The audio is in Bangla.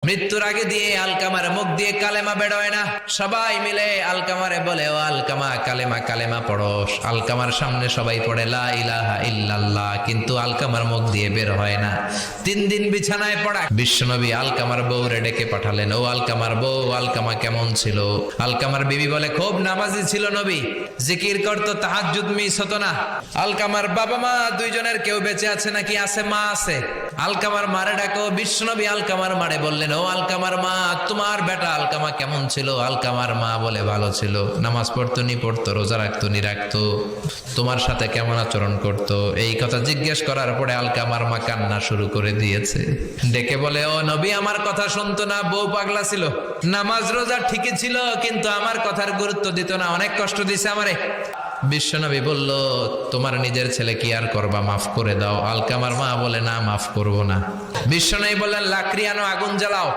মৃত্যুর আগে দিয়ে আলকামার মুখ দিয়ে কালেমা বেরোয় না। সবাই মিলে আলকামারে বলে, ও আলকামা কালেমা কালেমা পড়ো। আলকামার সামনে সবাই পড়ে লা ইলাহা ইল্লাল্লাহ, কিন্তু আলকামার মুখ দিয়ে বের হয় না। 3 দিন বিছানায় পড়া। বিশ্বনবী আলকামার বউরে ডেকে পাঠালেন, ও আলকামার বউ, আলকামা কেমন ছিল? আলকামার বিবি বলে, খুব নামাজি ছিল নবী, জিকির করতো, তাহাজ্জুদ মিস হতো না। আলকামার বাবা মা দুইজনের কেউ বেঁচে আছে নাকি? আছে, মা আছে। আলকামার মারে ডাকো। বিশ্বনবী আলকামার মারে বললেন, ও আলকামার মা, তোমার বেটা আলকামা কেমন ছিল? আলকামার মা বলে, ভালো ছিল, নামাজ পড়তো নি পড়তো, রোজা রাখতো নি রাখতো, তোমার সাথে কেমন আচরণ করতো? এই কথা জিজ্ঞেস করার পরে আলকামার মা কান্না শুরু করে দিয়েছে। ডেকে বলে, ও নবী আমার কথা শুনতো না, বউ পাগলা ছিল, নামাজ রোজা ঠিকই ছিল, কিন্তু আমার কথার গুরুত্ব দিত না, অনেক কষ্ট দিছে আমারে। বিশ্বনবী বলল, তোমার নিজের ছেলে কি আর করবা, মাফ করে দাও। আলকামার মা বলে, না মাফ করব না। বিশ্বনবী বললেন, লাকড়ি আনো, আগুন জ্বালাও।